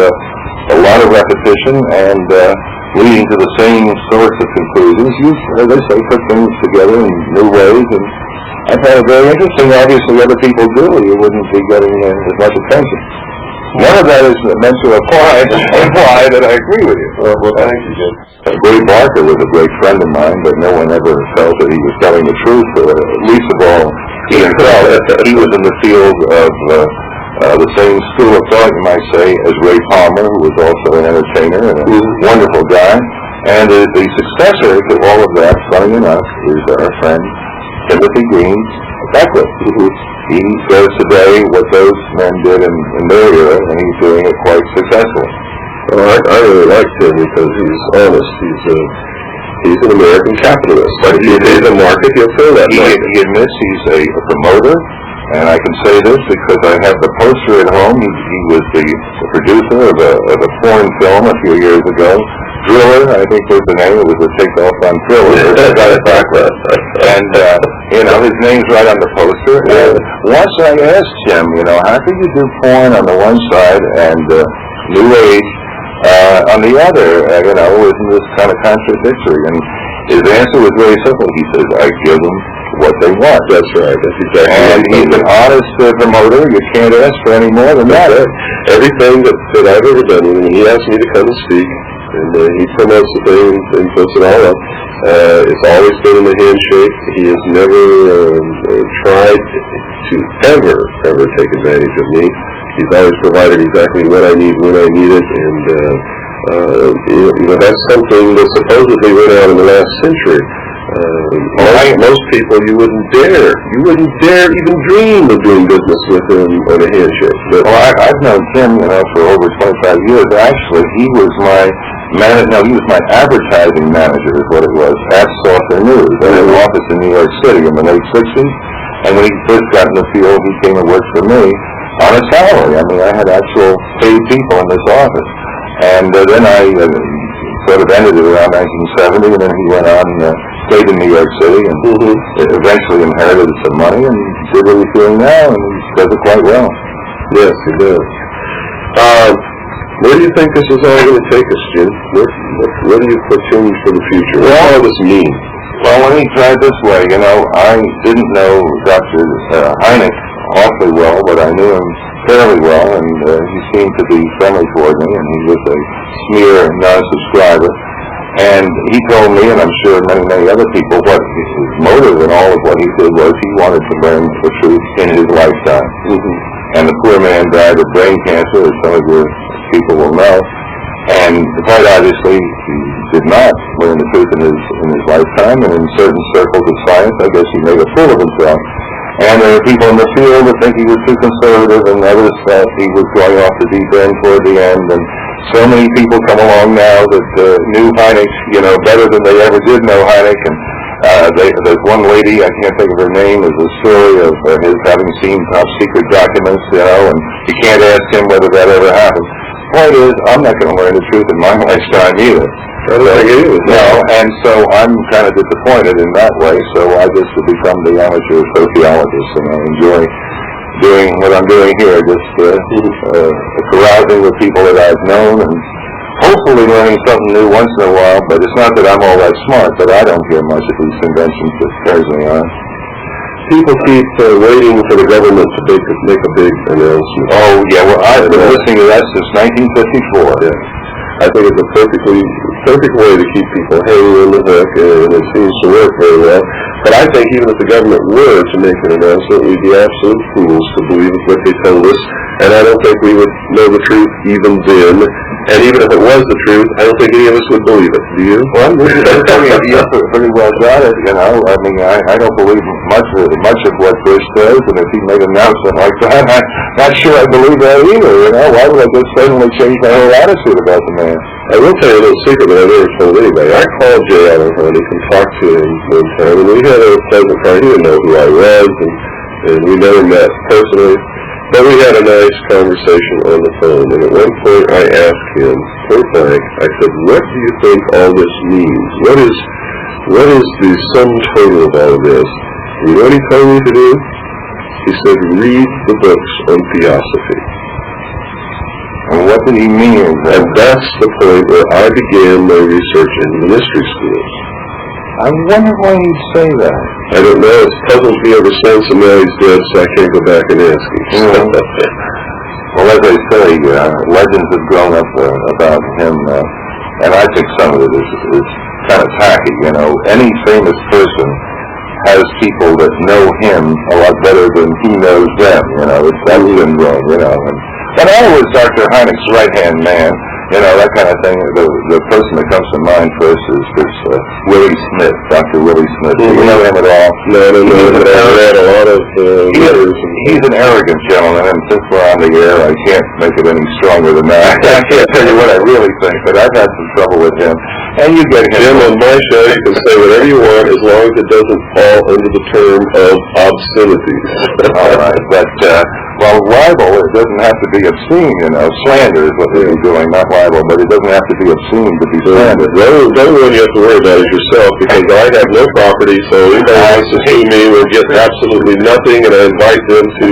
a lot of repetition and leading to the same sorts of conclusions. You, as I say, put things together in new ways, and I found it very interesting. Obviously, other people do, or you wouldn't be getting as much attention. None of that is meant to imply that I agree with you. Well, thank you, Jim. Ray Barker was a great friend of mine, but no one ever felt that he was telling the truth. Least of all, he himself. He was in the field of the same school of thought, you might say, as Ray Palmer, who was also an entertainer and a wonderful guy. And the successor to all of that, funny enough, is our friend Timothy Green Beckwith. He does today what those men did in their era, and he's doing it quite successfully. Well, I really like him because he's honest. He's an American capitalist. But if he has a market, he'll fill that market. He admits he's a promoter, and I can say this because I have the poster at home. He was the producer of a foreign film a few years ago. Thriller, I think was the name. It was a takeoff on Thriller. And, his name's right on the poster. And once I asked him, how could you do porn on the one side and New Age on the other? Isn't this kind of contradictory? And his answer was very simple. He says, I give them what they want. That's right. That's exactly right. And he's an honest promoter. You can't ask for any more than that. Everything that I've ever done, when he asked me to come and speak, and he promotes the thing and puts it all up, it's always been in the handshake. He has never tried to ever take advantage of me. He's always provided exactly what I need when I need it, and that's something that supposedly went out in the last century. Most people you wouldn't dare even dream of doing business with him on a handshake. But, I've known Tim, for over 25 years. Actually, he was my he was my advertising manager, is what it was, at Saucer News. I had an office in New York City in the late 60s, and when he first got in the field, he came and worked for me on a salary. I mean, I had actual paid people in this office. And then I sort of ended it around 1970, and then he went on and stayed in New York City, and eventually inherited some money, and did what he's doing now, and he does it quite well. Yes, he does. Where do you think this is all going to take us, Jim? What do you platoon for the future? What does all this mean? Well, let me try it this way. I didn't know Dr. Hynek awfully well, but I knew him fairly well, and he seemed to be friendly toward me, and he was a smear non-subscriber. And he told me, and I'm sure many other people, what his motive in all of what he did was he wanted to learn the truth in his lifetime. and the poor man died of brain cancer, as some of your people will know. And quite obviously, he did not learn the truth in his lifetime, and in certain circles of science, I guess he made a fool of himself. And there are people in the field that think he was too conservative, and others that he was going off the deep end toward the end. And so many people come along now that knew Hynek, better than they ever did know Hynek. And there's one lady, I can't think of her name, is a story of his having seen top secret documents, and you can't ask him whether that ever happened. Point is, I'm not going to learn the truth in my lifetime either. No, and so I'm kind of disappointed in that way, so I just have become the amateur sociologist, and I enjoy doing what I'm doing here, just carousing with people that I've known, and hopefully learning something new once in a while, but it's not that I'm all that smart, but I don't hear much at these conventions that carries me on. People keep waiting for the government to make a big announcement. Oh, yeah, well, I've been listening to that since 1954. Yeah. I think it's a perfect way to keep people hanging in the hook, and it seems to work very well. But I think even if the government were to make an announcement, we'd be absolute fools to believe what they told us, and I don't think we would know the truth even then. And even if it was the truth, I don't think any of us would believe it. Do you? Well, you pretty well got it. I mean, I don't believe much of what Bush says, and if he made an announcement like that, I'm not sure I believe that either. Why would I just suddenly change my whole attitude about the man? I will tell you a little secret that I never told anybody. I called J. Allen Hynek and talked to him one time, and we had a pleasant talk. He didn't know who I was, and we never met personally. But we had a nice conversation on the phone, and at one point I asked him, point blank, I said, what do you think all this means? What is the sum total of all of this? You know what he told me to do? He said, read the books on theosophy. And what did he mean? And that's the point where I began my research in ministry schools. I wonder why he'd say that. I don't know. It's puzzled me ever since, and now he's dead, so I can't go back and ask him. Well, as I say, legends have grown up about him, and I think some of it is kind of tacky. Any famous person has people that know him a lot better than he knows them. It's that syndrome. And I was Dr. Hynek's right-hand man. That kind of thing. The person that comes to mind first is Willie Smith, Dr. Willie Smith. Do you know him at all? No, I don't know. But I've read a lot of letters. He's an arrogant gentleman, and since we're on the air, I can't make it any stronger than that. I can't tell you what I really think, but I've had some trouble with him. And you get him. Jim, on my show, you can say whatever you want as long as it doesn't fall under the term of obscenities. All right, but libel, it doesn't have to be obscene. Slander is what they're doing, not libel, but it doesn't have to be obscene to be slander. The only one you have to worry about is yourself, because I have no property, so anybody who wants to sue me will get absolutely nothing, and I invite them to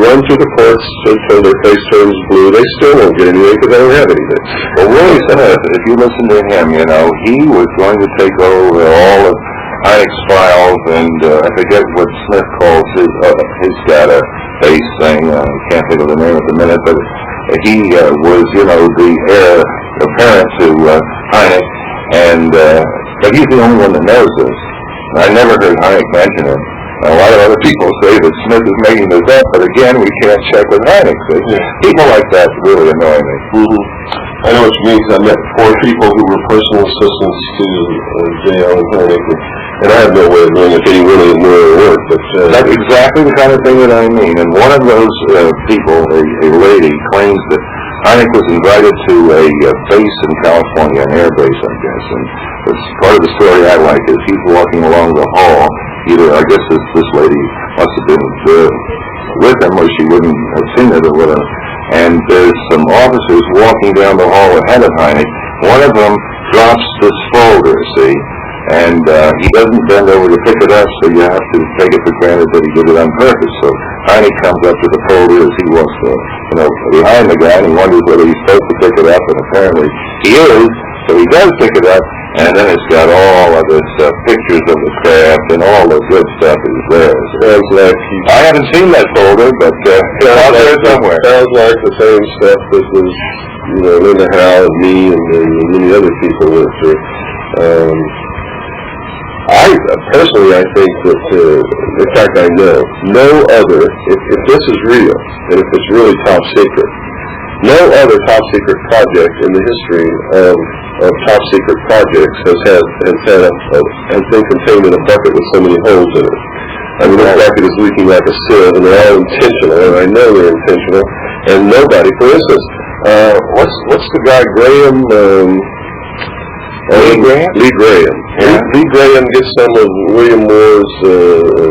run through the courts until their face turns blue. They still won't get anything because I don't have anything. Well, Willie Smith, if you listen to him, he was going to take over all of Hynek's files, and I forget what Smith calls his database thing. I can't think of the name at the minute, but he was, the heir apparent to Hynek, and but he's the only one that knows this. I never heard Hynek mention him. A lot of other people say that Smith is making this up, but again, we can't check with Hynek. People like that really annoy me. I know what you mean, because I met 4 people who were personal assistants to J. Allen Hynek, and I have no way of knowing if any really knew their work. But that's exactly the kind of thing that I mean. And one of those people, a lady, claims that Hynek was invited to a base in California, an air base, I guess. And it's part of the story I like is he's walking along the hall. I guess this lady must have been with him, or she wouldn't have seen it or whatever. And there's some officers walking down the hall ahead of Hynek. One of them drops this folder, see, and he doesn't bend over to pick it up, so you have to take it for granted that he did it on purpose. So Hynek comes up to the folder as he walks behind the guy, and he wonders whether he's supposed to pick it up, and apparently he is. So he does pick it up, and then it's got all of this pictures of the craft, and all the good stuff is there. Sounds like I haven't seen that folder, but it's out there somewhere. Sounds like the same stuff that was, Linda Howe and me and many other people went through. Personally, I think that, in fact, I know, no other, if this is real, and if it's really top secret, no other top secret project in the history of top secret projects has been contained in a bucket with so many holes in it. I mean, this bucket is leaking like a sieve, and they're all intentional, and I know they're intentional, and nobody, for instance, what's the guy, Graham, Lee Graham. Yeah. Lee Graham gets some of William Moore's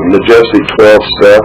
Majestic 12 stuff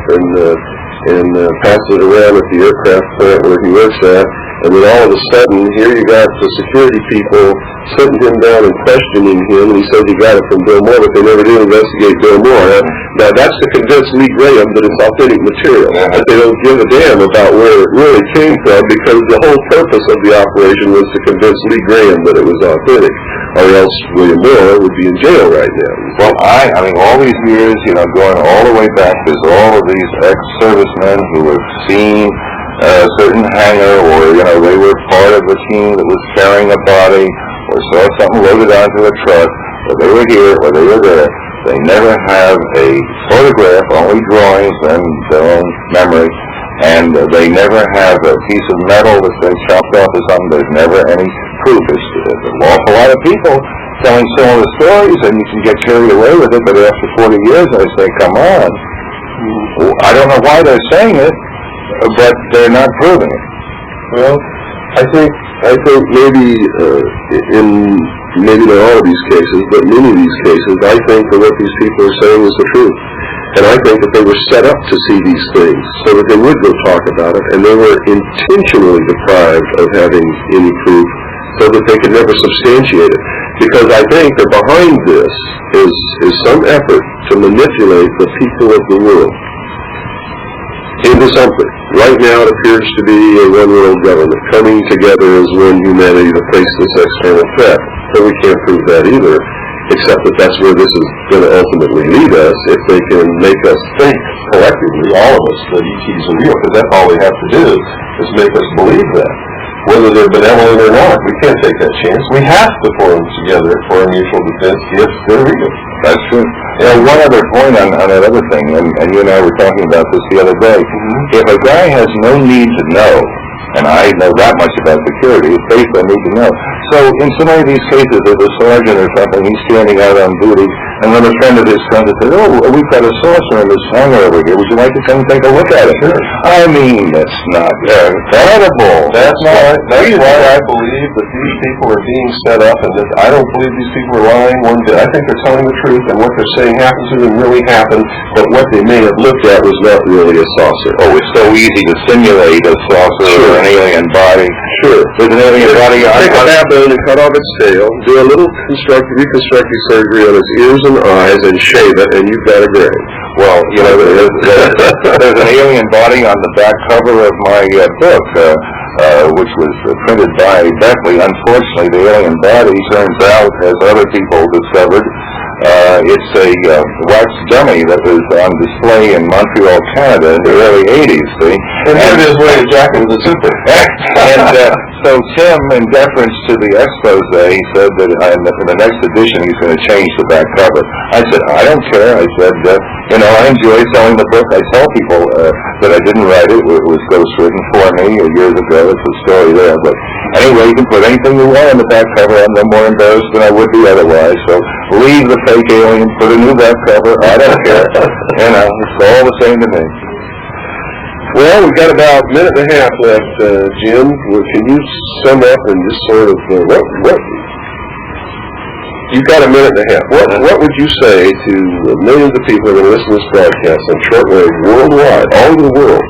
and passes it around at the aircraft plant where he works at, and then all of a sudden, here you got the security people sitting him down and questioning him, and he says he got it from Bill Moore, but they never did investigate Bill Moore. Now that's to convince Lee Graham that it's authentic material, that they don't give a damn about where it really came from, because the whole purpose of the operation was to convince Lee Graham that it was authentic, or else William Moore would be in jail right now. Well, I mean, all these years, going all the way back, there's all of these ex-servicemen who have seen a certain hangar, or, they were part of a team that was carrying a body, or saw something loaded onto a truck, or they were here, or they were there. They never have a photograph, only drawings and their own memory, and they never have a piece of metal that's been chopped off or something. There's never any proof. It's an awful lot of people telling similar stories, and you can get carried away with it, but after 40 years, I say, come on. I don't know why they're saying it, but they're not proving it. Well, I think maybe maybe not all of these cases, but many of these cases, I think that what these people are saying is the truth. And I think that they were set up to see these things so that they would go talk about it, and they were intentionally deprived of having any proof so that they could never substantiate it. Because I think that behind this is some effort to manipulate the people of the world into something. Right now it appears to be a one-world government coming together as one humanity to face this external threat. So we can't prove that either, except that that's where this is going to ultimately lead us, if they can make us think collectively, all of us, that ETs are real, because that's all they have to do is make us believe that. Whether they're benevolent or not, we can't take that chance. We have to form together for our mutual defense if they're real. That's true. One other point on that other thing, and you and I were talking about this the other day. If a guy has no need to know, and I know that much about security, it's based on need to know. So in so many of these cases, there's a sergeant or something, he's standing out on duty, and then a friend of his comes and says, we've got a saucer in this hangar over here. Would you like to come take a look at it? Sure. I mean, that's not credible. That's why I believe that these people are being set up, and that I don't believe these people are lying one bit. I think they're telling the truth, and what they're saying happened to them really happened, but what they may have looked at was not really a saucer. Oh, it's so easy to simulate a saucer or an alien body. Sure. There's an alien body on take a baboon and cut off its tail, do a little reconstructive surgery on its ears and eyes, and shave it, and you've got a grave. Well, there's an alien body on the back cover of my book, which was printed by Beckley. Unfortunately, the alien body turns out, as other people discovered, it's a wax dummy that was on display in Montreal, Canada in the early 80s, see? And here it is wearing a jacket with a zipper. And so Tim, in deference to the expose, he said that in the next edition he's going to change the back cover. I said, I don't care. I said, I enjoy selling the book. I tell people that I didn't write it. It was ghostwritten for me years ago. It's a story there. But anyway, you can put anything you want on the back cover. I'm no more embarrassed than I would be otherwise. So leave the fake alien, put a new back cover. I don't care. It's all the same to me. Well, we've got about a minute and a half left, Jim. Can you sum up and just sort of, what you've got a minute and a half. What would you say to millions of people who are going to listen to this broadcast on shortwave worldwide, all over the world?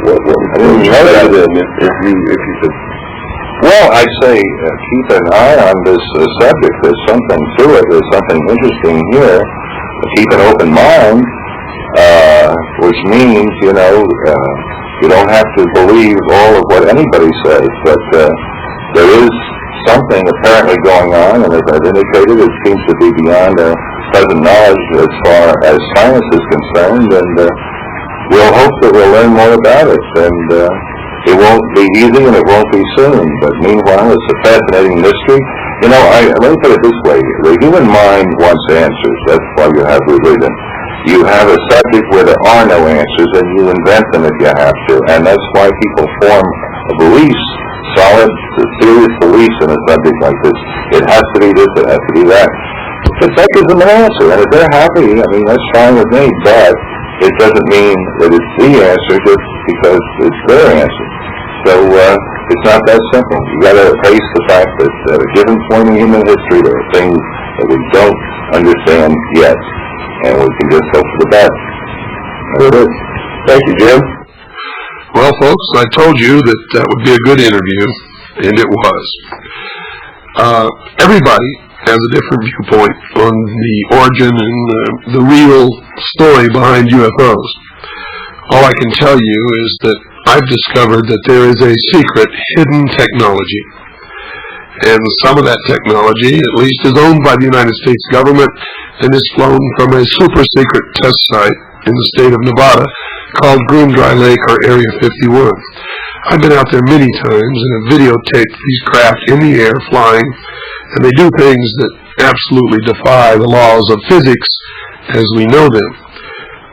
What would you say to them if you could? Well, I'd say keep an eye on this subject. There's something to it. There's something interesting here. Keep an open mind, which means, you don't have to believe all of what anybody says, but there is something apparently going on, and as I've indicated, it seems to be beyond our present knowledge as far as science is concerned, and we'll hope that we'll learn more about it, and it won't be easy and it won't be soon, but meanwhile it's a fascinating mystery. let me put it this way. The human mind wants answers. That's why you have religion. You have a subject where there are no answers, and you invent them if you have to. And that's why people form beliefs, solid, serious beliefs in a subject like this. It has to be this, it has to be that. But that gives them an answer. And if they're happy, that's fine with me. But it doesn't mean that it's the answer just because it's their answer. So it's not that simple. You got to face the fact that at a given point in human history, there are things that we don't understand yet, and we can just hope for the best. That's it. Thank you, Jim. Well, folks, I told you that that would be a good interview, and it was. Everybody has a different viewpoint on the origin and the real story behind UFOs. All I can tell you is that I've discovered that there is a secret hidden technology. And some of that technology, at least, is owned by the United States government and is flown from a super secret test site in the state of Nevada called Green Dry Lake, or Area 51. I've been out there many times and have videotaped these craft in the air flying, and they do things that absolutely defy the laws of physics as we know them.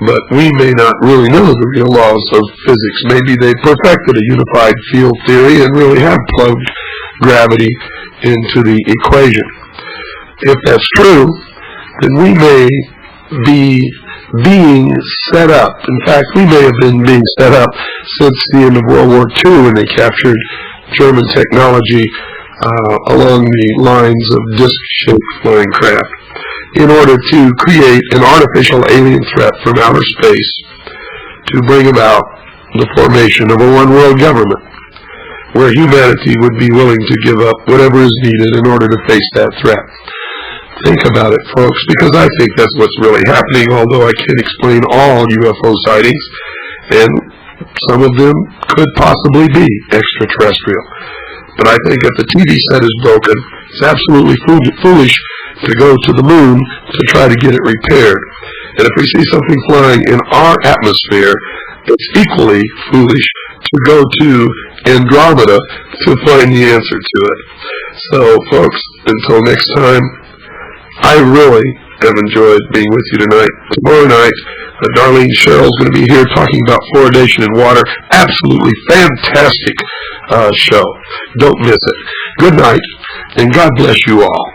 But we may not really know the real laws of physics. Maybe they perfected a unified field theory and really have plugged gravity into the equation. If that's true, then we may be being set up. In fact, we may have been being set up since the end of World War II when they captured German technology along the lines of disc-shaped flying craft in order to create an artificial alien threat from outer space to bring about the formation of a one-world government where humanity would be willing to give up whatever is needed in order to face that threat. Think about it, folks, because I think that's what's really happening, although I can't explain all UFO sightings, and some of them could possibly be extraterrestrial. But I think if the TV set is broken, it's absolutely foolish to go to the moon to try to get it repaired. And if we see something flying in our atmosphere, it's equally foolish to go to Andromeda to find the answer to it. So, folks, until next time, I really have enjoyed being with you tonight. Tomorrow night, Darlene Cheryl's going to be here talking about fluoridation in water. Absolutely fantastic show. Don't miss it. Good night, and God bless you all.